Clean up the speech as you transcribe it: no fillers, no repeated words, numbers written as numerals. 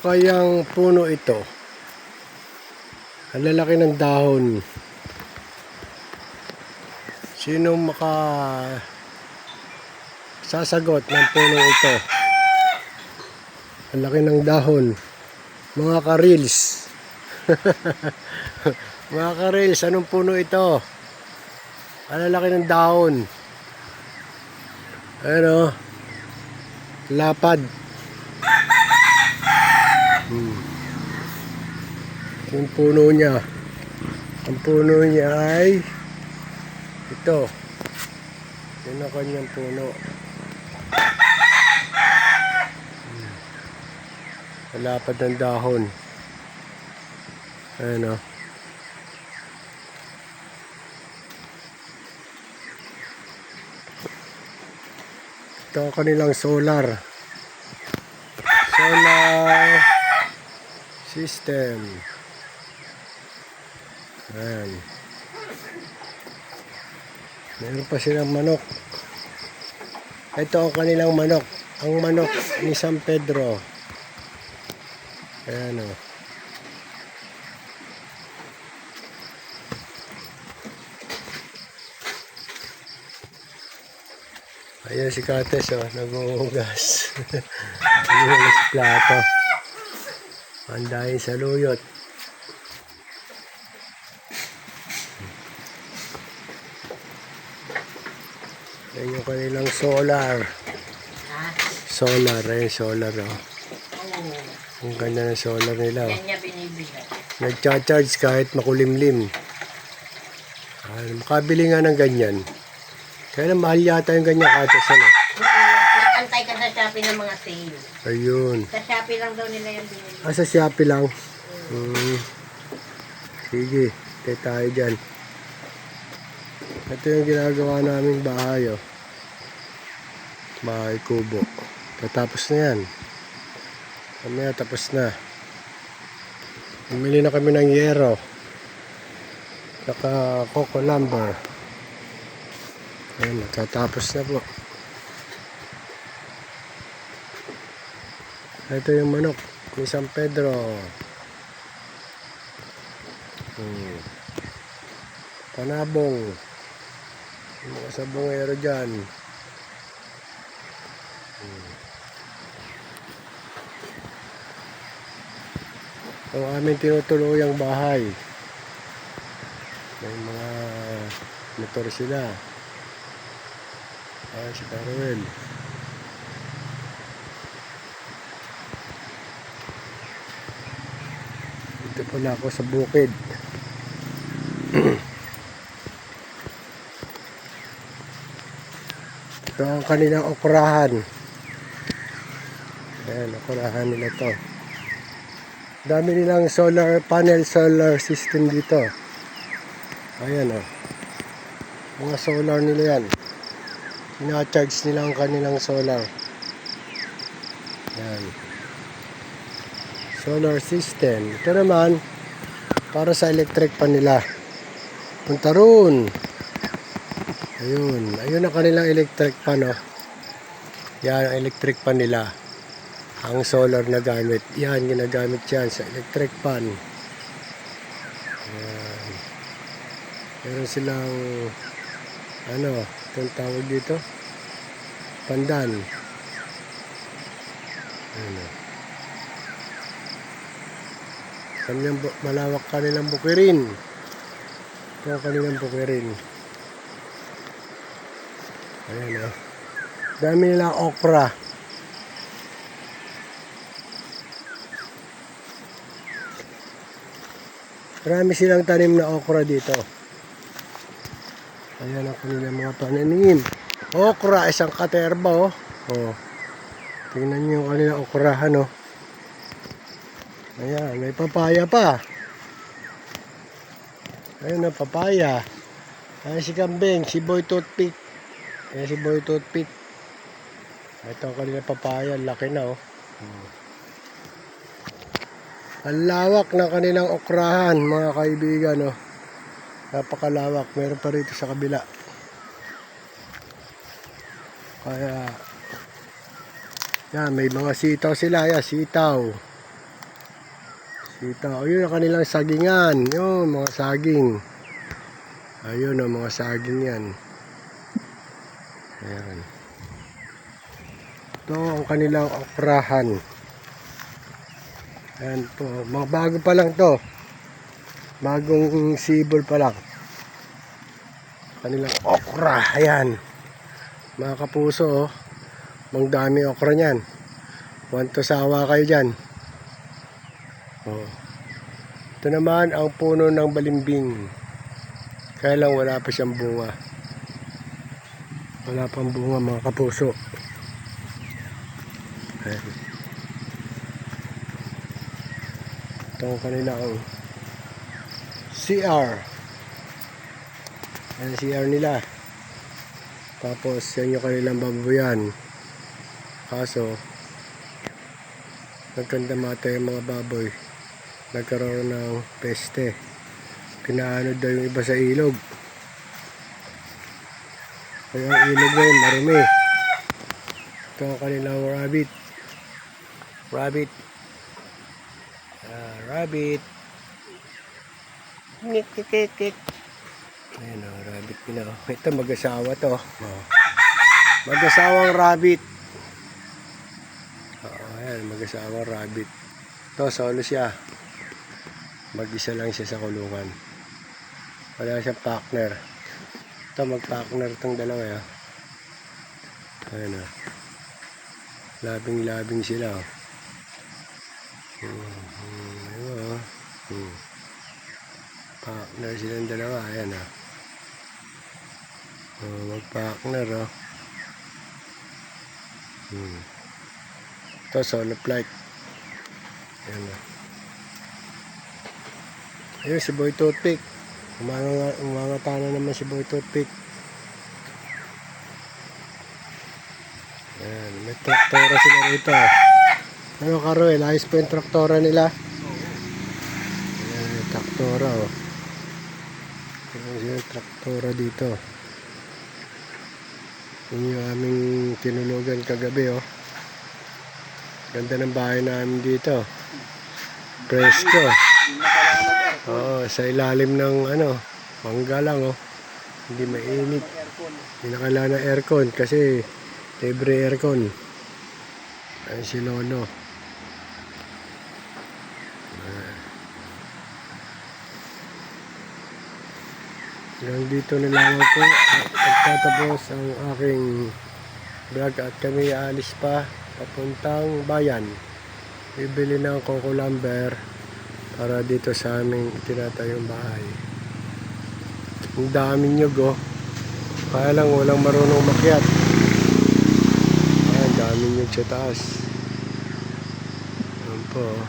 kayang puno ito? Ang lalaki ng dahon. Sino sasagot ng puno ito? Ang laki ng dahon. Mga ka-reels. Mga ka-reels, anong puno ito? Ang lalaki ng dahon. Ano? Lapad. Yung puno niya. Ang puno niya ay ito. Yan ang kanyang puno. Lapad ng dahon. Ayan o. Ito ang kanilang solar system. Ayan. Meron pa silang manok. Ito ang kanilang manok. Ang manok ni San Pedro. Ayan o. Ayan si Kates o. Naghuhugas. Naghuhugas plato. Andahin sa luyot. Ayan yung kanilang solar. Ayan solar o. Ang ganda ng solar nila. Nagcha-charge kahit makulimlim. Makabili nga ng ganyan. Kaya mahal yata yung ganyan Kates ano. Antay ka sa Shopee ng mga sale. Ayun. Sa Shopee lang daw nila yung binili. Sa Shopee lang. Sige, tayo tayo dyan. Ito yung ginagawa naming bahay oh. Bahay kubo. Tatapos na yan. Mamaya tapos na. Bumili na kami ng yero. Saka coco lumber. Ayan, tatapos na po. Ito yung manok ni San Pedro. Panabong. Yung mga sabongero dyan. Ang aming tinutuluyang bahay. May mga motor sila. Si Caruel. Dito pala ako sa bukid. Ito ang kanilang okrahan. Ayan, okrahan nila to. Dami nilang solar panel, solar system dito. Ayan o. Mga solar nila yan. Ina-charge nila ang kanilang solar. Ayan. Solar system. Ito naman, para sa electric pan nila. Punta roon. Ayun. Ayun ang kanilang electric pan o. Yan ang electric pan nila. Ang solar na gamit. Yan, ginagamit yan sa electric pan. Yan. Meron silang itong tawag dito. Pandan. Kanyang malawak kanilang bukirin. Ito kanilang bukirin. Ayan o. Dami nila okra. Marami silang tanim na okra dito. Ayan ang kanilang mga pananim. Okra, isang katerba oh. Tingnan nyo yung kanilang okrahan oh. Ayan, may papaya pa. Ayan ang papaya. Ayan si Kambing, si Boy Toothpick. Ayan si Boy Toothpick. Ito ang kanilang papaya, laki na oh. Ang lawak ng kanilang okrahan, mga kaibigan, oh. Napakalawak. Meron pa rito sa kabila. Kaya, yan, may mga sitaw sila. Yan, sitaw. Kita. O yun ang kanilang sagingan. Yun, mga saging. Ayun o, mga saging yan. Ayan. Ito ang kanilang okrahan. Ayan po. Mga bago pa lang to. Bagong sibol pa lang. Kanilang okra. Ayan. Mga kapuso, oh. Mang dami okra niyan. Want to sawa kayo dyan. Oh. Ito naman ang puno ng balimbing. Kaya lang wala pa siyang bunga. Wala pang bunga mga kapuso. Ayan. Ito ang kanilang CR. Ayan CR nila. Tapos yan yung kanilang baboyan. Kaso nagkandamata yung mga baboy. Nagkaroon ng peste. Kinaanod daw yung iba sa ilog. Kaya ang ilog na yun marumi. Ito ang kanilang rabbit. Rabbit. Rabbit. Ngik. Ayan o, rabbit nila. Ito mag-asawa to. Mag-asawang rabbit. Ayan, mag-asawang rabbit. Ito, solo siya. Mag-isa lang siya sa kulungan. Wala siyang partner. Ito, mag-partner itong dalawa. Ayan o. Labing-labing sila. Ayun o. Partner silang dalawa. Ayan o. Mag-partner o. Ito, solo flight. Ayan o. Ayun, si Boy Toothpick. Umangata na naman si Boy Toothpick. Ayan, may traktora sila rito. Ano Karoel, ayos pa yung traktora nila. Ayan, may traktora o. Ayan yung traktora dito. Yun yung aming tinulugan kagabi o. Ganda ng bahay namin dito. Presko. Oo, sa ilalim ng mangga lang oh. Hindi mainit. Hindi nakala ng aircon kasi libre aircon. Ayan si Lolo. Hanggang dito na lang po pagtatapos ang aking vlog at kami aalis pa papuntang bayan. Bibili ng coco lumber para dito sa aming tinatayong bahay. Ang daming nyug oh. Kaya lang walang marunong makyat. Ang daming nyug sa taas. Ayan po oh.